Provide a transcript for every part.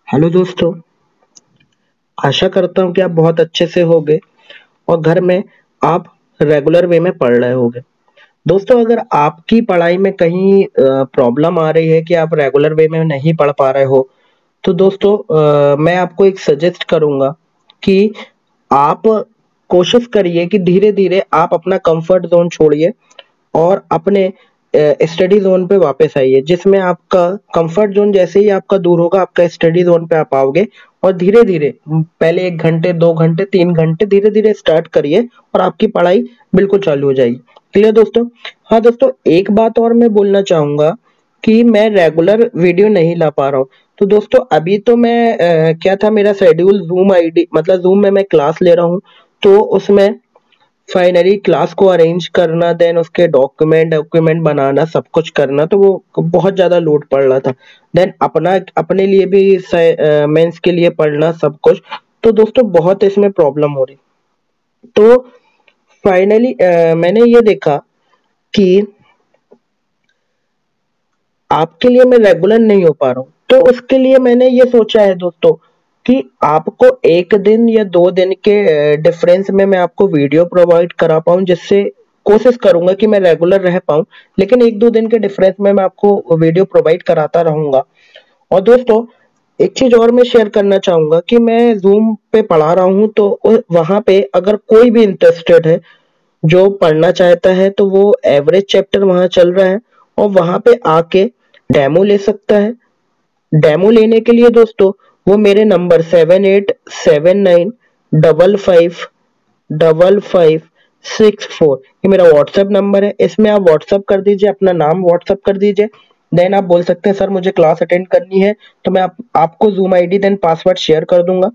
Hello दोस्तों। आशा करता हूँ कि आप बहुत अच्छे से होंगे और घर में आप रेगुलर वे में पढ़ रहे होंगे। दोस्तों, अगर आपकी पढ़ाई में कहीं प्रॉब्लम आ रही है कि आप रेगुलर वे में नहीं पढ़ पा रहे हो, तो दोस्तों मैं आपको एक सजेस्ट करूंगा कि आप कोशिश करिए कि धीरे धीरे आप अपना कंफर्ट जोन छोड़िए और अपने स्टडी जोन पे वापस आइए, जिसमें आपका कंफर्ट जोन जैसे ही आपका दूर होगा, आपका स्टडी जोन पे आप आओगे और धीरे धीरे पहले 1 घंटे 2 घंटे 3 घंटे धीरे धीरे स्टार्ट करिए और आपकी पढ़ाई बिल्कुल चालू हो जाएगी। क्लियर दोस्तों? हाँ दोस्तों, एक बात और मैं बोलना चाहूंगा कि मैं रेगुलर वीडियो नहीं ला पा रहा हूँ। तो दोस्तों अभी तो मैं क्या था, मेरा शेड्यूल जूम आईडी मतलब जूम में मैं क्लास ले रहा हूँ, तो उसमें फाइनली क्लास को अरेंज करना, देन उसके डॉक्यूमेंट डॉक्यूमेंट बनाना, सब कुछ करना, तो वो बहुत ज्यादा लोड पड़ रहा था। देन अपना अपने लिए भी मेंस के लिए पढ़ना, सब कुछ। तो दोस्तों बहुत इसमें प्रॉब्लम हो रही। तो फाइनली मैंने ये देखा कि आपके लिए मैं रेगुलर नहीं हो पा रहा हूँ, तो उसके लिए मैंने ये सोचा है दोस्तों कि आपको 1 दिन या 2 दिन के डिफरेंस में मैं आपको वीडियो प्रोवाइड करा पाऊँ, जिससे कोशिश करूंगा कि मैं रेगुलर रह पाऊँ, लेकिन 1-2 दिन के डिफरेंस में मैं आपको वीडियो प्रोवाइड कराता रहूंगा। और दोस्तों एक चीज और मैं शेयर करना चाहूंगा कि मैं जूम पे पढ़ा रहा हूँ, तो वहां पे अगर कोई भी इंटरेस्टेड है जो पढ़ना चाहता है, तो वो एवरेज चैप्टर वहां चल रहा है और वहां पे आके डेमो ले सकता है। डेमो लेने के लिए दोस्तों वो मेरे नंबर 7879555564, ये मेरा व्हाट्सएप नंबर है। इसमें आप व्हाट्सएप कर दीजिए, अपना नाम व्हाट्सएप कर दीजिए। देन आप बोल सकते हैं सर मुझे क्लास अटेंड करनी है, तो मैं आपको Zoom ID then password share कर दूंगा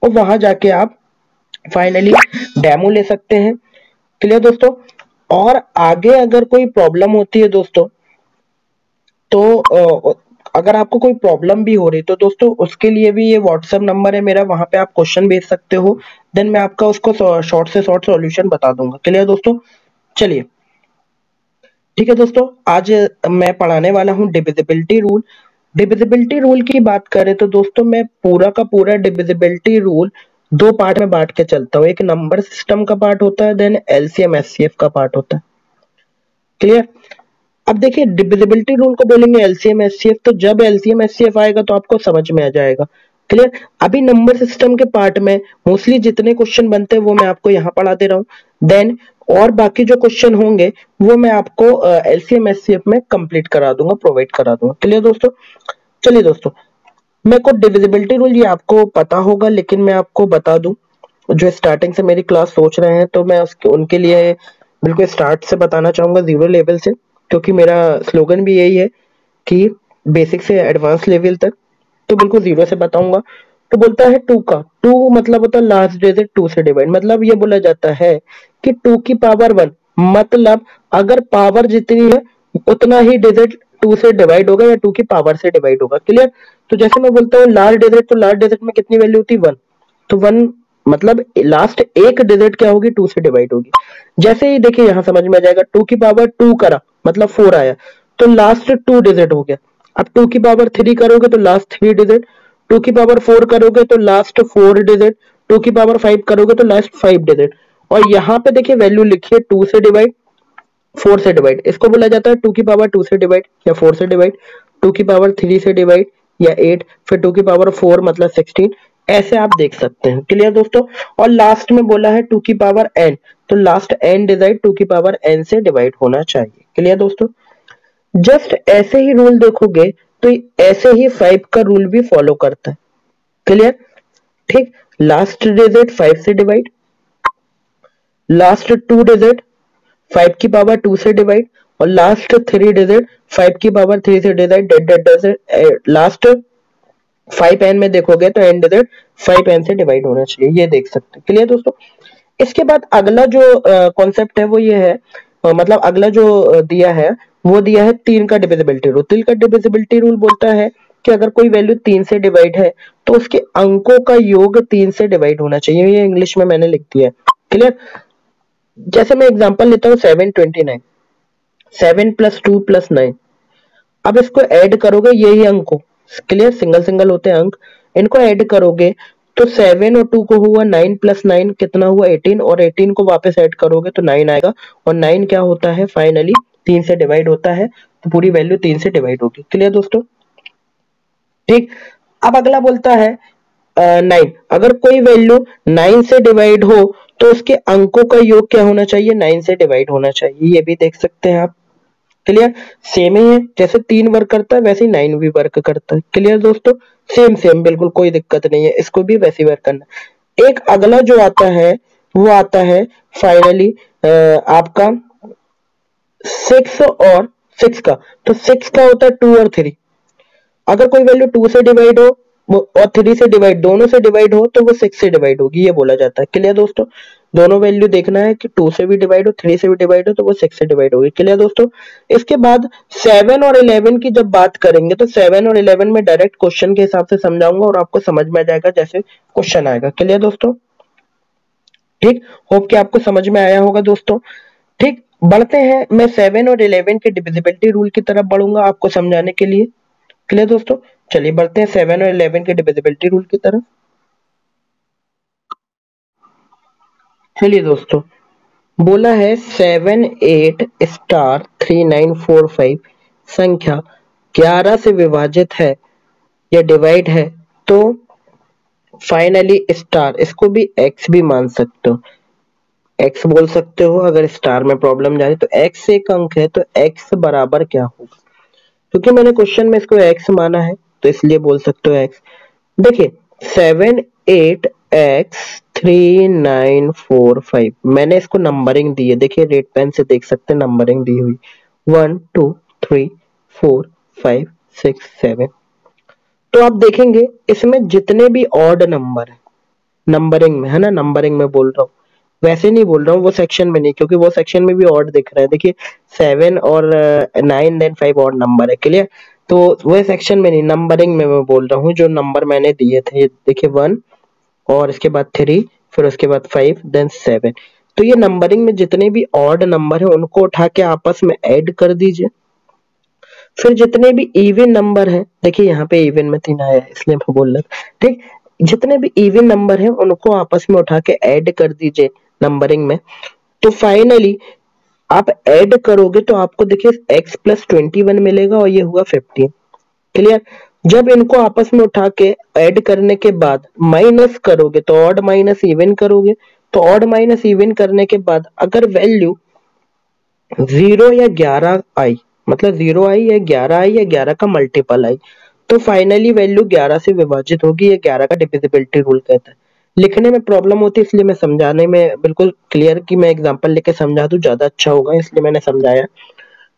और वहां जाके आप फाइनली डेमो ले सकते हैं। क्लियर दोस्तों? और आगे अगर कोई प्रॉब्लम होती है दोस्तों, तो अगर आपको कोई प्रॉब्लम भी हो रही तो दोस्तों उसके लिए भी ये व्हाट्सएप नंबर है मेरा, वहां पे आप क्वेश्चन भेज सकते हो। देन मैं आपका उसको शॉर्ट से शॉर्ट सॉल्यूशन बता दूंगा। क्लियर दोस्तों? चलिए ठीक है दोस्तों, आज मैं पढ़ाने वाला हूँ डिविजिबिलिटी रूल। डिविजिबिलिटी रूल की बात करें तो दोस्तों मैं पूरा का पूरा डिविजिबिलिटी रूल दो पार्ट में बांट के चलता हूँ। एक नंबर सिस्टम का पार्ट होता है, देन एलसीएम एचसीएफ का पार्ट होता है। क्लियर? अब देखिए डिविजिबिलिटी रूल को बोलेंगे एलसीएम एचसीएफ, तो जब एलसीएम एचसीएफ आएगा तो आपको समझ में आ जाएगा। क्लियर? अभी नंबर सिस्टम के पार्ट में मोस्टली जितने क्वेश्चन बनते हैं वो मैं आपको यहाँ पढ़ा दे रहा हूँ। देन और बाकी जो क्वेश्चन होंगे वो मैं आपको एलसीएम एचसीएफ में कंप्लीट करा दूंगा, प्रोवाइड करा दूंगा। क्लियर दोस्तों? चलिए दोस्तों, मेरे को डिविजिबिलिटी रूल ये आपको पता होगा, लेकिन मैं आपको बता दूं जो स्टार्टिंग से मेरी क्लास सोच रहे हैं, तो मैं उनके लिए बिल्कुल स्टार्ट से बताना चाहूंगा, जीरो लेवल से, क्योंकि मेरा स्लोगन भी यही है कि बेसिक से एडवांस लेवल तक, तो बिल्कुल जीरो से बताऊंगा। तो बोलता है टू का, टू मतलब होता है लास्ट डिजिट 2 से डिवाइड, मतलब ये बोला जाता है कि 2 की पावर 1, मतलब अगर पावर जितनी है उतना ही डिजिट 2 से डिवाइड होगा या 2 की पावर से डिवाइड होगा। क्लियर? तो जैसे मैं बोलता हूँ लास्ट डिजिट, तो लास्ट डिजिट में कितनी वैल्यू होती है? 1। तो 1 मतलब लास्ट एक डिजिट क्या होगी? 2 से डिवाइड होगी। जैसे ही देखिए यहां समझ में आ जाएगा, 2 की पावर 2 करा मतलब 4 आया, तो लास्ट 2 डिजिट हो गया। अब 2 की पावर 3 करोगे तो लास्ट 3 डिजिट, 2 की पावर 4 करोगे तो लास्ट 4 डिजिट, 2 की पावर 5 करोगे तो लास्ट 5 डिजिट। और यहाँ पे देखिए वैल्यू लिखिए 2 से डिवाइड, 4 से डिवाइड, इसको बोला जाता है 2 की पावर 2 से डिवाइड या 4 से डिवाइड, 2 की पावर 3 से डिवाइड या 8, फिर 2 की पावर 4 मतलब 16। ऐसे आप देख सकते हैं। क्लियर दोस्तों? और लास्ट में बोला है 2 की पावर n, तो लास्ट n डिजिट 2 की पावर n से डिवाइड होना चाहिए। क्लियर दोस्तों? जस्ट ऐसे ही रूल देखोगे तो ऐसे ही 5 का रूल भी फॉलो करता है। क्लियर? ठीक, लास्ट डिजिट 5 से डिवाइड, लास्ट 2 डिजिट 5 की पावर 2 से डिवाइड और लास्ट 3 डिजिट 5 की पावर 3 से डिवाइड। लास्ट 5n में देखोगे तो n डिजिट 5n से डिवाइड होना चाहिए, ये देख सकते हैं। क्लियर दोस्तों? इसके बाद अगला जो कॉन्सेप्ट है वो ये है, मतलब अगला जो दिया है वो दिया है 3 का डिविजिबिलिटी रूल। 3 का डिविजिबिलिटी रूल बोलता है कि अगर कोई वैल्यू 3 से डिवाइड है तो उसके अंकों का योग 3 से डिवाइड होना चाहिए। ये इंग्लिश में मैंने लिख दिया है। क्लियर? जैसे मैं एग्जांपल लेता हूँ 729, 7 + 2 + 9। अब इसको ऐड करोगे यही अंक को, क्लियर, सिंगल सिंगल होते हैं अंक, इनको ऐड करोगे तो 7 और 2 को हुआ 9 प्लस 9 कितना हुआ 18, और 18 को वापस ऐड करोगे तो 9 आएगा, और 9 क्या होता है फाइनली 3 से डिवाइड होता है, तो पूरी वैल्यू 3 से डिवाइड होगी। क्लियर दोस्तों? ठीक। अब अगला बोलता है 9, अगर कोई वैल्यू 9 से डिवाइड हो तो उसके अंकों का योग क्या होना चाहिए, 9 से डिवाइड होना चाहिए। ये भी देख सकते हैं आप। क्लियर? सेम ही है, जैसे 3 वर्क करता है वैसे ही 9 भी वर्क करता है। क्लियर दोस्तों? सेम सेम, बिल्कुल कोई दिक्कत नहीं है, इसको भी वैसे ही वर्क करना। एक अगला जो आता है वो आता है फाइनली आपका 6 और 6 का। तो 6 का होता है 2 और 3। अगर कोई वैल्यू 2 से डिवाइड हो और 3 से डिवाइड, दोनों से डिवाइड हो तो वो 6 से डिवाइड होगी, ये बोला जाता है। क्लियर दोस्तों? दोनों वैल्यू देखना है कि 2 से भी डिवाइड हो 3 से भी डिवाइड हो तो वो 6 से डिवाइड होगी। क्लियर दोस्तों? इसके बाद 7 और 11 की जब बात करेंगे तो 7 और 11 में डायरेक्ट क्वेश्चन के हिसाब से समझाऊंगा और आपको समझ में आ जाएगा जैसे क्वेश्चन आएगा। क्लियर दोस्तों? ठीक, होप कि आपको समझ में आया होगा दोस्तों। ठीक, बढ़ते हैं, मैं 7 और 11 के डिविजिबिलिटी रूल की तरफ बढ़ूंगा आपको समझाने के लिए। क्लियर दोस्तों? चलिए बढ़ते हैं 7 और 11 के डिविजिबिलिटी रूल की तरफ। चलिए दोस्तों, बोला है 7 8 स्टार 3945 संख्या 11 से विभाजित है या डिवाइड है तो फाइनली स्टार, इसको भी एक्स भी मान सकते हो, एक्स बोल सकते हो। अगर स्टार में प्रॉब्लम जा रही तो एक्स एक अंक है तो एक्स बराबर क्या होगा, क्योंकि मैंने क्वेश्चन में इसको एक्स माना है तो इसलिए बोल सकते हो एक्स। देखिए 7 8 x 3945 मैंने इसको नंबरिंग दी है, देखिए रेड पेन से देख सकते हैं नंबरिंग दी हुई 1 2 3 4 5 6 7। तो आप देखेंगे इसमें जितने भी ऑड नंबर है नंबरिंग में, है ना, नंबरिंग में बोल रहा हूँ, वैसे नहीं बोल रहा हूँ वो सेक्शन में नहीं, क्योंकि वो सेक्शन में भी ऑड दिख रहा है। देखिए 7 और 9 देन 5 ऑड नंबर है। क्लियर? तो वो सेक्शन में नहीं, नंबरिंग में मैं बोल रहा हूँ जो नंबर मैंने दिए थे। देखिए 1 और इसके बाद 3 फिर उसके बाद 5 देन 7। तो ये नंबरिंग में जितने भी ऑड नंबर है उनको उठा के आपस में ऐड कर दीजिए। फिर जितने भी इवन नंबर है, देखिए यहाँ पे इवन में 3 आया है इसलिए मैं बोल रहा था। ठीक, जितने भी इवन नंबर है उनको आपस में उठा के ऐड कर दीजिए नंबरिंग में। तो फाइनली आप ऐड करोगे तो आपको देखिए x प्लस 21 मिलेगा और ये हुआ 15। क्लियर? जब इनको आपस में उठा के ऐड करने के बाद माइनस करोगे तो ऑड माइनस इवन करोगे, तो ऑड माइनस इवन करने के बाद अगर वैल्यू 0 या 11 आई, मतलब 0 आई या 11 आई या 11 का मल्टीपल आई, तो फाइनली वैल्यू 11 से विभाजित होगी। ये 11 का डिविजिबिलिटी रूल कहता है। लिखने में प्रॉब्लम होती है इसलिए मैं समझाने में बिल्कुल क्लियर कि मैं एग्जांपल लेके समझा दूं ज्यादा अच्छा होगा, इसलिए मैंने समझाया।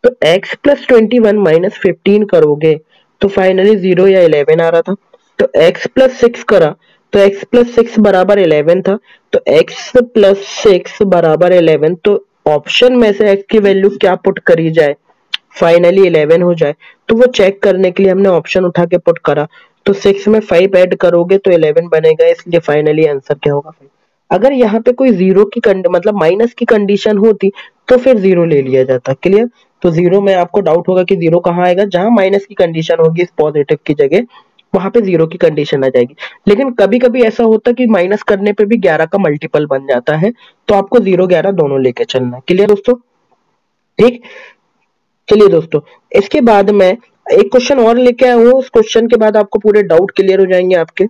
तो x प्लस 21 माइनस 15 करोगे तो फाइनली 0 या 11 आ रहा था। तो x प्लस 6 करा तो x प्लस 6 बराबर 11 था, तो x प्लस 6 बराबर 11। तो ऑप्शन में से x की वैल्यू क्या पुट करी जाए, फाइनली 11 हो जाए। तो वो चेक करने के लिए हमने ऑप्शन उठा के पुट करा, तो 6 में 5 ऐड करोगे तो 11 बनेगा, इसलिए फाइनली आंसर क्या होगा 5। अगर यहाँ पे कोई जीरो की मतलब माइनस की कंडीशन होती तो फिर जीरो ले लिया जाता। क्लियर? तो जीरो में आपको डाउट होगा कि जीरो कहाँ आएगा, जहां माइनस की कंडीशन होगी इस पॉजिटिव की जगह वहां पे जीरो की कंडीशन आ जाएगी। लेकिन कभी कभी ऐसा होता कि माइनस करने पे भी 11 का मल्टीपल बन जाता है, तो आपको 0 11 दोनों लेके चलना है। क्लियर दोस्तों? ठीक, चलिए दोस्तों, इसके बाद मैं एक क्वेश्चन और लेके आया हूँ, उस क्वेश्चन के बाद आपको पूरे डाउट क्लियर हो जाएंगे आपके।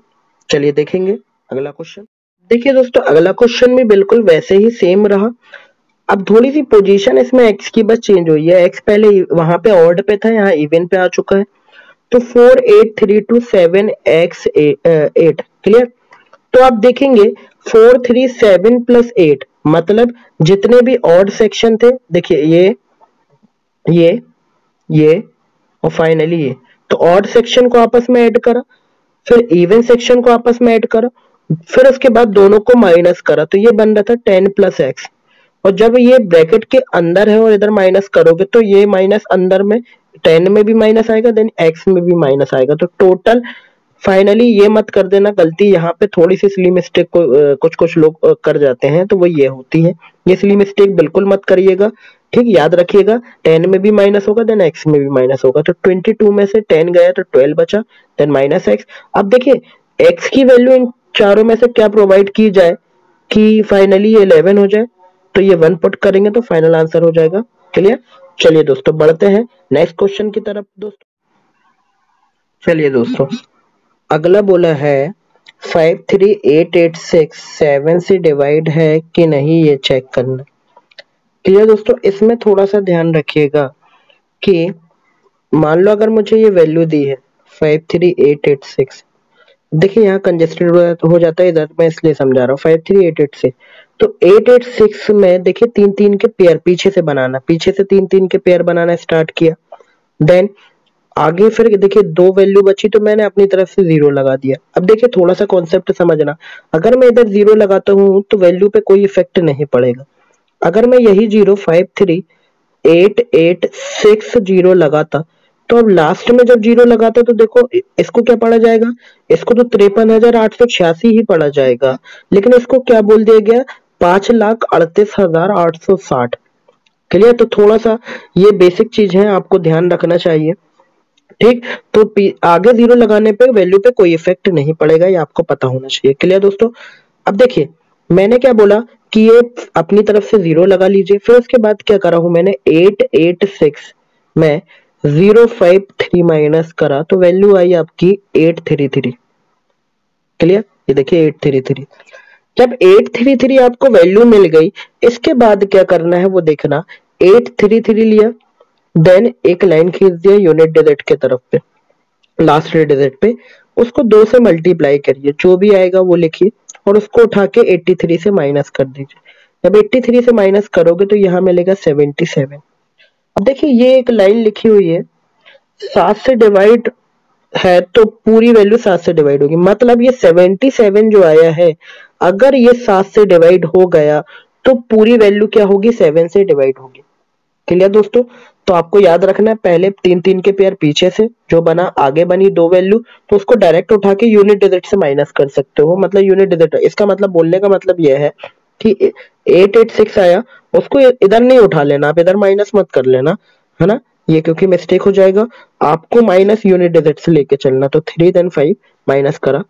चलिए देखेंगे अगला क्वेश्चन। देखिए दोस्तों, अगला क्वेश्चन भी बिल्कुल वैसे ही सेम रहा। अब थोड़ी सी पोजीशन इसमें एक्स की बस चेंज हुई है, एक्स पहले वहां पे ऑड पे था, यहाँ इवन पे आ चुका है। तो 4 8 3 2 7 x 8। क्लियर? तो आप देखेंगे 4 3 7 प्लस 8 मतलब जितने भी ऑड सेक्शन थे, देखिए ये ये और फाइनली ये, तो ऑड सेक्शन को आपस में ऐड करा, फिर इवन सेक्शन को आपस में ऐड करा, फिर उसके बाद दोनों को माइनस करा, तो ये बन रहा था 10 प्लस एक्स। और जब ये ब्रैकेट के अंदर है और इधर माइनस करोगे तो ये माइनस अंदर में 10 में भी माइनस आएगा, देन एक्स में भी माइनस आएगा। तो टोटल फाइनली ये मत कर देना गलती, यहाँ पे थोड़ी सी सिली मिस्टेक को कुछ कुछ लोग कर जाते हैं, तो वो ये होती है। ये सिली मिस्टेक बिल्कुल मत करिएगा। ठीक, याद रखिएगा 10 में भी माइनस होगा देन एक्स में भी माइनस होगा। तो 22 में से 10 गया तो 12 बचा, देन माइनस एक्स। अब देखिए x की वैल्यू इन चारों में से क्या प्रोवाइड की जाए कि फाइनली ये 11 हो जाए, तो ये 1 पुट करेंगे तो फाइनल आंसर हो जाएगा। क्लियर? चलिए दोस्तों बढ़ते हैं नेक्स्ट क्वेश्चन की तरफ दोस्तों। चलिए दोस्तों अगला बोला है 53886 7 से डिवाइड है कि नहीं ये चेक करना। क्लियर दोस्तों? इसमें थोड़ा सा ध्यान रखिएगा कि मान लो अगर मुझे ये वैल्यू दी है 53886, देखिए यहाँ कंजेस्टेड हो जाता है इधर, मैं इसलिए समझा रहा हूँ 53886 से। तो 886 में देखिए तीन तीन के पेयर पीछे से बनाना, पीछे से तीन तीन के पेयर बनाना स्टार्ट किया। देन आगे फिर देखिए दो वैल्यू बची तो मैंने अपनी तरफ से जीरो लगा दिया। अब देखिए थोड़ा सा कॉन्सेप्ट समझना, अगर मैं इधर जीरो लगाता हूँ तो वैल्यू पे कोई इफेक्ट नहीं पड़ेगा। अगर मैं यही जीरो 53886 लगाता तो अब लास्ट में जब जीरो लगाता तो देखो इसको क्या पढ़ा जाएगा, इसको तो 53,886 ही पढ़ा जाएगा, लेकिन इसको क्या बोल दिया गया 5,38,860। क्लियर? तो थोड़ा सा ये बेसिक चीज है, आपको ध्यान रखना चाहिए। ठीक, तो आगे जीरो लगाने पे वैल्यू पे कोई इफेक्ट नहीं पड़ेगा, ये आपको पता होना चाहिए। क्लियर दोस्तों? अब देखिए मैंने क्या बोला कि ये अपनी तरफ से जीरो लगा लीजिए, फिर उसके बाद क्या करा हूं मैंने 886 में 053 माइनस करा तो वैल्यू आई आपकी 833। क्लियर? ये देखिए 833। जब 833 आपको वैल्यू मिल गई, इसके बाद क्या करना है वो देखना। 833 लिया, देन एक लाइन खींच दिया यूनिट डिजिट के तरफ पे, लास्ट डिजिट पे, उसको 2 से मल्टीप्लाई करिए, जो भी आएगा वो लिखिए और उसको उठा के 83 से माइनस कर दीजिए। जब 83 से माइनस करोगे तो यहाँ मिलेगा 77। अब देखिए ये एक लाइन लिखी हुई है 7 से डिवाइड है तो पूरी वैल्यू 7 से डिवाइड होगी, मतलब ये 77 जो आया है अगर ये 7 से डिवाइड हो गया तो पूरी वैल्यू क्या होगी 7 से डिवाइड होगी। क्लियर दोस्तों? तो आपको याद रखना है पहले तीन तीन के पेयर पीछे से जो बना, आगे बनी दो वैल्यू, तो उसको डायरेक्ट उठा के यूनिट डिजिट से माइनस कर सकते हो, मतलब यूनिट डिजिट। इसका मतलब बोलने का मतलब यह है कि 886 आया उसको इधर नहीं उठा लेना, आप इधर माइनस मत कर लेना, है ना, ये क्योंकि मिस्टेक हो जाएगा। आपको माइनस यूनिट डिजिट से लेके चलना, तो 3 देन 5 माइनस करा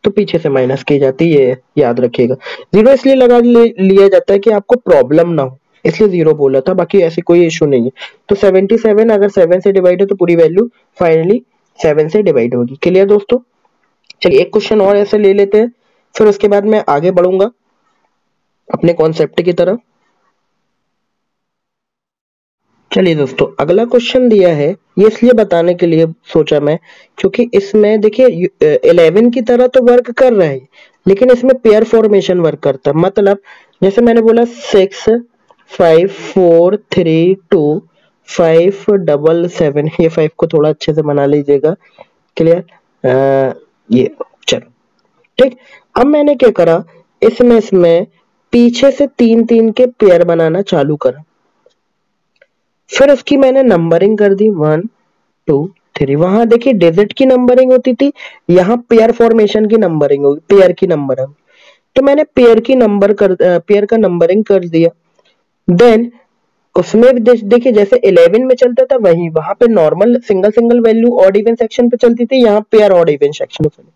तो पीछे से माइनस की जाती है, ये याद रखिएगा। जीरो इसलिए लगा लिया जाता है कि आपको प्रॉब्लम ना हो, इसलिए जीरो बोला था, बाकी ऐसी कोई इशू नहीं है। तो 77 अगर 7 से डिवाइड है तो पूरी वैल्यू फाइनली 7 से डिवाइड होगी। क्लियर दोस्तों? चलिए एक क्वेश्चन और ऐसे ले लेते हैं, फिर उसके बाद मैं आगे बढ़ूंगा अपने कॉन्सेप्ट की तरफ। चलिए दोस्तों अगला क्वेश्चन दिया है, ये इसलिए बताने के लिए सोचा मैं क्योंकि इसमें देखिए 11 की तरह तो वर्क कर रहा है, लेकिन इसमें पेयर फॉर्मेशन वर्क करता है। मतलब जैसे मैंने बोला 6 5 4 3 2 5 7 7, ये 5 को थोड़ा अच्छे से बना लीजिएगा। क्लियर? ये चलो ठीक। अब मैंने क्या करा, इसमें पीछे से तीन तीन के पेयर बनाना चालू करा, फिर उसकी मैंने नंबरिंग कर दी 1 2 3। वहां देखिए डिजिट की नंबरिंग होती थी, यहाँ पेयर फॉर्मेशन की नंबरिंग होगी, पेयर की नंबरिंग। तो मैंने पेयर का नंबरिंग कर दिया। देन उसमें भी देखिए जैसे 11 में चलता था वही वहां पे normal single single value odd even section पे चलती थी, यहाँ पेयर ऑड इवन सेक्शन पे चली।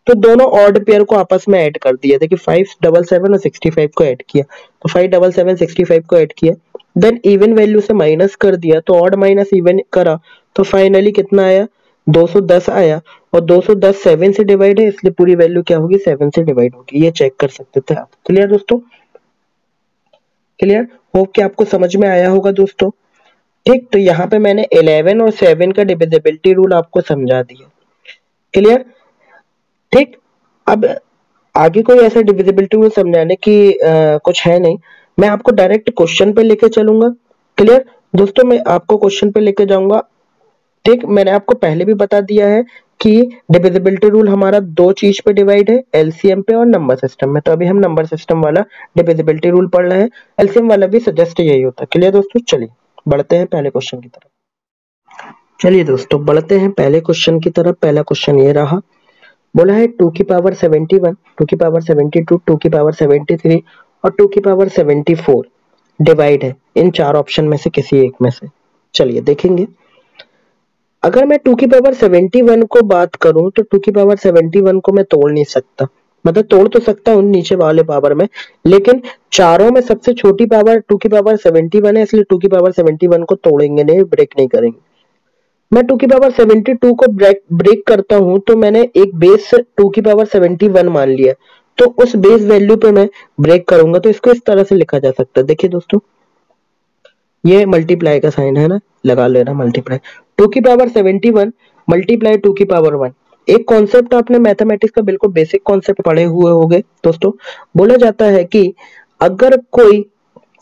तो दोनों ऑड पेयर को आपस में ऐड कर दिया, देखिए 577 और 65 को ऐड किया, तो 577 65 को ऐड किया। देन इवन वैल्यू से माइनस कर दिया, तो ऑड माइनस इवन करा तो फाइनली कितना आया 210 आया, और 210 7 से डिवाइड है इसलिए पूरी वैल्यू क्या होगी 7 से डिवाइड होगी। ये चेक कर सकते थे आप। क्लियर दोस्तों? क्लियर? होप कि आपको समझ में आया होगा दोस्तों। ठीक, तो यहाँ पे मैंने 11 और 7 का डिविजिबिलिटी रूल आपको समझा दिया। क्लियर? ठीक, अब आगे कोई ऐसा डिविजिबिलिटी रूल समझाने की कुछ है नहीं, मैं आपको डायरेक्ट क्वेश्चन पे लेके चलूंगा। क्लियर दोस्तों? मैं आपको क्वेश्चन पे लेके जाऊंगा। ठीक, मैंने आपको पहले भी बता दिया है कि डिविजिबिलिटी रूल हमारा दो चीज पे डिवाइड है, एलसीएम पे और नंबर सिस्टम में। तो अभी हम नंबर सिस्टम वाला डिविजिबिलिटी रूल पढ़ रहे हैं, एलसीएम वाला भी सजेस्ट यही होता है। क्लियर दोस्तों? चलिए बढ़ते हैं पहले क्वेश्चन की तरफ। चलिए दोस्तों बढ़ते हैं पहले क्वेश्चन की तरफ। पहला क्वेश्चन ये रहा, बोला है 2 की पावर 71, 2 की पावर 72, 2 की पावर 73 और 2 की पावर 74 डिवाइड है इन चार ऑप्शन में से किसी एक में से। चलिए देखेंगे। अगर मैं 2 की पावर 71 को बात करूं तो 2 की पावर 71 को मैं तोड़ नहीं सकता, मतलब तोड़ तो सकता हूँ नीचे वाले पावर में, लेकिन चारों में सबसे छोटी पावर 2 की पावर 71 है, इसलिए 2 की पावर 71 को तोड़ेंगे नहीं, ब्रेक नहीं करेंगे। मैं 2 की पावर 72 को ब्रेक करता हूं तो मैंने एक बेस 2 की पावर 71 मान लिया, तो उस बेस वैल्यू पे मैं ब्रेक करूंगा, तो इसको इस तरह से लिखा जा सकता है। देखिए दोस्तों, ये मल्टीप्लाई का साइन है ना, लगा लेना मल्टीप्लाई, 2 की पावर 71 मल्टीप्लाई 2 की पावर 1। एक कॉन्सेप्ट आपने मैथमेटिक्स का बिल्कुल बेसिक कॉन्सेप्ट पढ़े हुए होंगे दोस्तों। बोला जाता है कि अगर कोई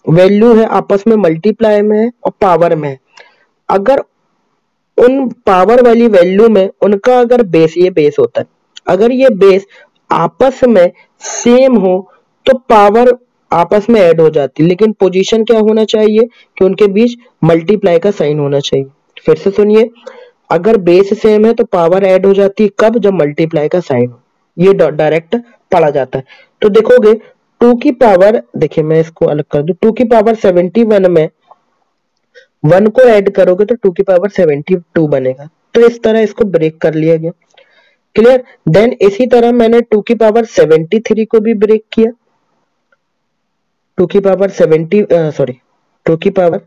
वैल्यू है आपस में मल्टीप्लाई में है और पावर में है, अगर उन पावर वाली वैल्यू में उनका अगर बेस, ये बेस होता है, अगर ये बेस आपस में सेम हो तो पावर आपस में ऐड हो जाती है, लेकिन पोजीशन क्या होना चाहिए कि उनके बीच मल्टीप्लाई का साइन होना चाहिए। फिर से सुनिए, अगर बेस सेम है तो पावर ऐड हो जाती है, कब? जब मल्टीप्लाई का साइन हो। ये डायरेक्ट पढ़ा जाता है। तो देखोगे 2 की पावर, देखिए मैं इसको अलग कर दूं, 2 की पावर 71 में 1 को ऐड करोगे तो 2 की पावर 72 बनेगा, तो इस तरह इसको ब्रेक कर लिया गया। क्लियर? देन इसी तरह मैंने 2 की पावर 73 को भी ब्रेक किया, 2 की पावर 2 की पावर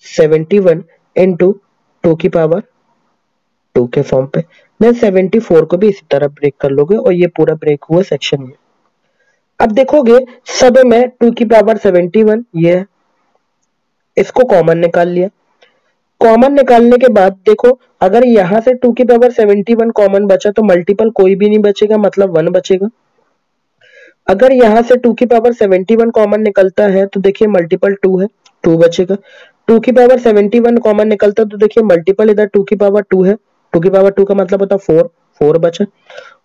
71 इंटू 2 की पावर 2 के फॉर्म पे। देन 74 को भी इसी तरह ब्रेक कर लोगे और ये पूरा ब्रेक हुआ सेक्शन ये। अब देखोगे सब में 2 की पावर 71 ये है, इसको कॉमन निकाल लिया। कॉमन निकालने के बाद देखो, अगर यहां से 2 की पावर 71 कॉमन बचा तो मल्टीपल कोई भी नहीं बचेगा, मतलब 1 बचेगा। अगर यहां से 2 की पावर 71 कॉमन निकलता है तो देखिए मल्टीपल 2 है, 2 बचेगा। 2 की पावर 71 कॉमन निकलता है तो देखिए मल्टीपल इधर 2 की पावर 2 है, 2 की पावर 2 का मतलब होता है 4, 4 बचा।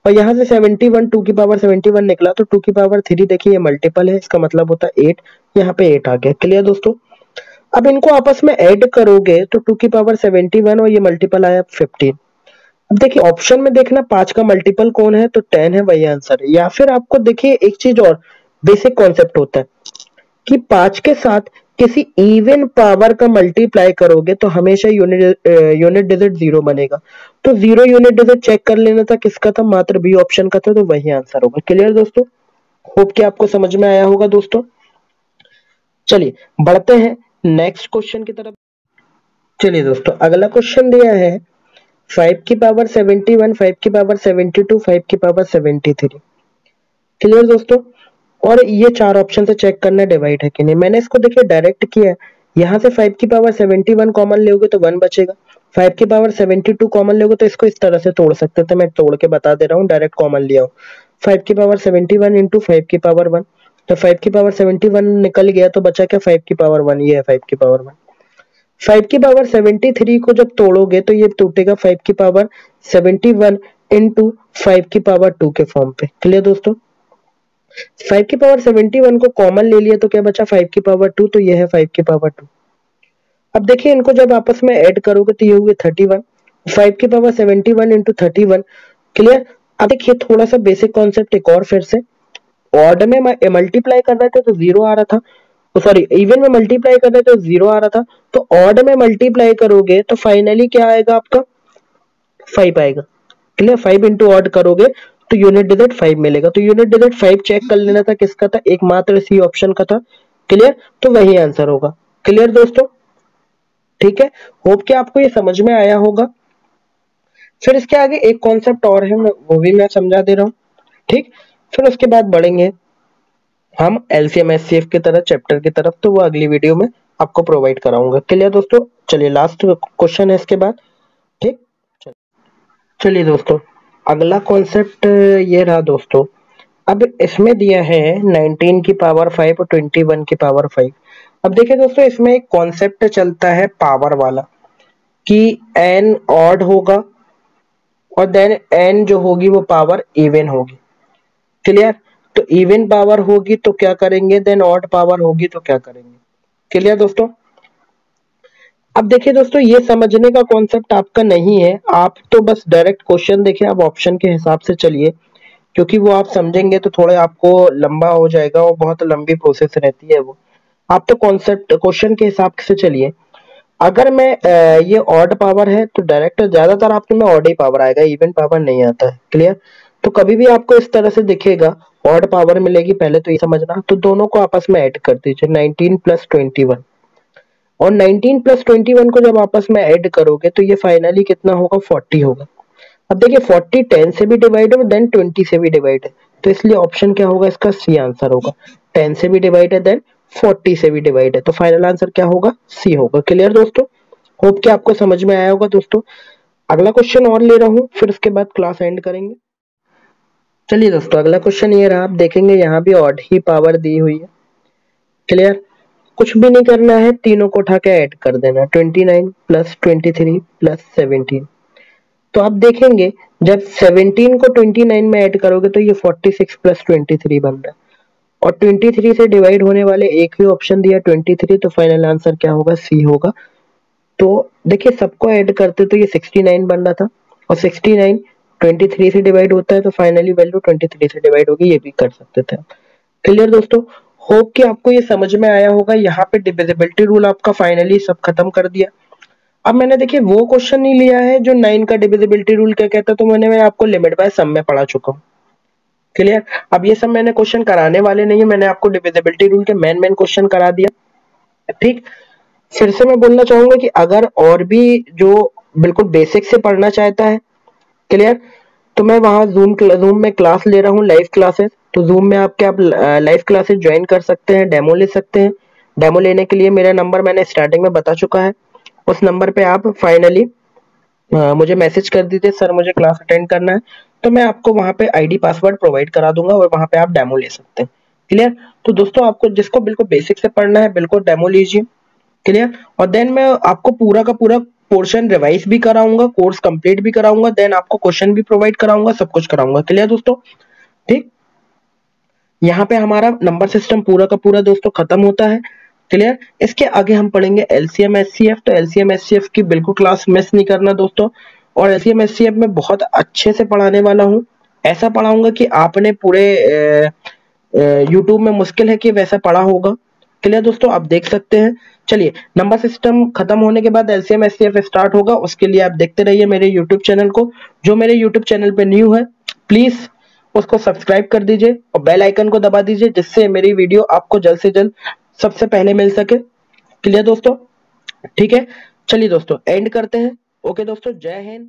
और यहाँ से 71 2 की पावर 71 निकला तो 2 की पावर 3 देखिए ये मल्टीपल है, इसका मतलब होता है 8, यहाँ पे 8 आ गया। क्लियर दोस्तों? अब इनको आपस में ऐड करोगे तो 2 की पावर 71 और ये मल्टीपल आया 15। अब देखिए ऑप्शन में देखना 5 का मल्टीपल कौन है, तो 10 है, वही आंसर है। या फिर आपको देखिए एक चीज और बेसिक कॉन्सेप्ट होता है कि 5 के साथ किसी इवन पावर का मल्टीप्लाई करोगे तो हमेशा यूनिट डिजिट 0 बनेगा, तो 0 यूनिट डिजिट चेक कर लेना था, किसका था? मात्र बी ऑप्शन का था, तो वही आंसर होगा। क्लियर दोस्तों? होप कि आपको समझ में आया होगा दोस्तों। चलिए बढ़ते हैं नेक्स्ट क्वेश्चन की तरफ। चलिए दोस्तों, अगला क्वेश्चन दिया है 5 की पावर 71, 5 की पावर 72, 5 की पावर 73। क्लियर दोस्तों? और ये चार ऑप्शन से चेक करना डिवाइड है कि नहीं। मैंने इसको देखिए डायरेक्ट किया है, यहाँ से 5 की पावर 71 कॉमन लोगे तो 1 बचेगा, 5 की पावर 72 कॉमन लोगे तो इसको इस तरह से तोड़ सकते थे, मैं तोड़ के बता दे रहा हूँ, डायरेक्ट कॉमन लिया हूँ। 5 की पावर 71 इंटू 5 की पावर 1, तो 5 की पावर 71 निकल गया तो बचा क्या? 5 की पावर 1, ये है 5 की पावर 1। 5 की पावर 73 को जब तोड़ोगे तो ये टूटेगा 5 की पावर 71 इंटू 5 की पावर 2 के फॉर्म पे। क्लियर दोस्तों? 5 की पावर 71 को कॉमन ले लिया तो क्या बचा? 5 की पावर 2, तो ये है 5 की पावर 2। अब देखिए इनको जब आपस में ऐड करोगे तो ये हुए 31, 5 की पावर 71 इंटू 31। क्लियर? अब देखिए थोड़ा सा बेसिक कॉन्सेप्ट एक और फिर से, ऑड में मल्टीप्लाई कर रहे थे तो 0 आ रहा था, सॉरी इवन में मल्टीप्लाई कर रहे थे तो 0 आ रहा था, तो ऑड में मल्टीप्लाई करोगे तो फाइनली क्या आएगा आपका? 5 आएगा। क्लियर? 5 इंटू ऑड करोगे तो यूनिट डिजिट 5 मिलेगा, तो यूनिट डिजिट 5 चेक कर लेना था, किसका था? एकमात्र सी ऑप्शन का था। क्लियर? तो वही आंसर होगा। क्लियर दोस्तों? ठीक है, होप कि आपको ये समझ में आया होगा। फिर इसके आगे एक कॉन्सेप्ट और है, वो भी मैं समझा दे रहा हूँ। ठीक, फिर उसके बाद बढ़ेंगे हम एलसीएम एचसीएफ की तरह चैप्टर की तरफ, तो वो अगली वीडियो में आपको प्रोवाइड कराऊंगा। क्लियर दोस्तों? चलिए लास्ट क्वेश्चन है इसके बाद। ठीक, चलिए दोस्तों, अगला कॉन्सेप्ट ये रहा दोस्तों। अब इसमें दिया है 19 की पावर 5 और 21 की पावर 5। अब देखिए दोस्तों, इसमें एक कॉन्सेप्ट चलता है पावर वाला कि n ऑड होगा और देन n जो होगी वो पावर इवन होगी। क्लियर? तो इवन पावर होगी तो क्या करेंगे, देन ऑड पावर होगी तो क्या करेंगे। क्लियर दोस्तों? अब देखिए दोस्तों, ये समझने का कॉन्सेप्ट आपका नहीं है, आप तो बस डायरेक्ट क्वेश्चन देखिए, आप ऑप्शन के हिसाब से चलिए, क्योंकि वो आप समझेंगे तो थोड़ा आपको लंबा हो जाएगा, और बहुत लंबी प्रोसेस रहती है वो। आप तो कॉन्सेप्ट क्वेश्चन के हिसाब से चलिए। अगर मैं ये ऑड पावर है तो डायरेक्ट ज्यादातर आपके में ऑड ही पावर आएगा, इवन पावर नहीं आता है। क्लियर? तो कभी भी आपको इस तरह से दिखेगा ऑड पावर मिलेगी, पहले तो ये समझना। तो दोनों को आपस में ऐड कर दीजिए, 19 प्लस 21। और 19 प्लस 21 को जब आपस में ऐड करोगे तो ये फाइनली कितना होगा, 40 होगा। अब देखिए 40 10 से भी डिवाइड है देन 20 से भी डिवाइड है, तो इसलिए ऑप्शन क्या होगा, इसका सी आंसर होगा। 10 से भी डिवाइड है देन 40 से भी डिवाइड है, तो फाइनल आंसर क्या होगा, सी होगा। क्लियर दोस्तों? होप कि आपको समझ में आया होगा दोस्तों। अगला क्वेश्चन और ले रहा हूँ, फिर उसके बाद क्लास एंड करेंगे। चलिए दोस्तों, अगला क्वेश्चन ये रहा। आप देखेंगे यहाँ भी ऑड ही पावर दी हुई है। क्लियर? कुछ भी नहीं करना है, तीनों को उठा के ऐड कर देना, 29 प्लस 23 प्लस 17। तो आप देखेंगे जब 17 को 29 में ऐड करोगे तो ये 46 प्लस 23 बन रहा है, और 23 से डिवाइड होने वाले एक ही ऑप्शन दिया 23, तो फाइनल आंसर क्या होगा, सी होगा। तो देखिए सबको ऐड करते तो ये 69 बन रहा था, और 69 23 से डिवाइड होता है तो फाइनली वैल्यू 23 से डिवाइड होगी, ये भी कर सकते थे। क्लियर दोस्तों? होप कि आपको ये समझ में आया होगा। यहाँ पे डिविजिबिलिटी रूल आपका फाइनली सब खत्म कर दिया। अब मैंने देखिए वो क्वेश्चन नहीं लिया है जो 9 का डिविजिबिलिटी रूल क्या कहता है, तो मैं आपको लिमिट बाय सम में पढ़ा चुका हूँ। क्लियर? अब ये सब मैंने क्वेश्चन कराने वाले नहीं है, मैंने आपको डिविजिबिलिटी रूल के मेन क्वेश्चन करा दिया। ठीक, फिर से मैं बोलना चाहूंगा कि अगर और भी जो बिल्कुल बेसिक से पढ़ना चाहता है, क्लियर, तो मैं वहां जूम में क्लास ले रहा हूँ, लाइव क्लासेस। तो जूम में आप लाइव क्लासेस ज्वाइन कर सकते हैं, डेमो ले सकते हैं। डेमो लेने के लिए मेरा नंबर मैंने स्टार्टिंग में बता चुका है, उस नंबर पे आप फाइनली मुझे मैसेज कर दीजिए, सर मुझे क्लास अटेंड करना है, तो मैं आपको वहां पे आईडी पासवर्ड प्रोवाइड करा दूंगा और वहां पे आप डेमो ले सकते हैं। क्लियर? तो दोस्तों आपको जिसको बिल्कुल बेसिक से पढ़ना है बिल्कुल डेमो लीजिए। क्लियर? और देन मैं आपको पूरा का पूरा पोर्शन रिवाइज भी कराऊंगा, कोर्स कंप्लीट भी कराऊंगा, देन आपको क्वेश्चन भी प्रोवाइड कराऊंगा, सब कुछ कराऊंगा। क्लियर दोस्तों? ठीक, यहाँ पे हमारा नंबर सिस्टम पूरा का पूरा दोस्तों खत्म होता है। क्लियर? इसके आगे हम पढ़ेंगे एलसीएम एचसीएफ। तो एलसीएम एचसीएफ की बिल्कुल क्लास मिस नहीं करना दोस्तों, और एलसीएम एचसीएफ में बहुत अच्छे से पढ़ाने वाला हूँ। ऐसा पढ़ाऊंगा कि आपने पूरे यूट्यूब में मुश्किल है कि वैसा पढ़ा होगा। क्लियर दोस्तों? आप देख सकते हैं। चलिए, नंबर सिस्टम खत्म होने के बाद एलसीएम एचसीएफ स्टार्ट होगा, उसके लिए आप देखते रहिए मेरे यूट्यूब चैनल को। जो मेरे यूट्यूब चैनल पे न्यू है प्लीज उसको सब्सक्राइब कर दीजिए और बेल आइकन को दबा दीजिए, जिससे मेरी वीडियो आपको जल्द से जल्द सबसे पहले मिल सके। क्लियर दोस्तों? ठीक है, चलिए दोस्तों एंड करते हैं। ओके दोस्तों, जय हिंद।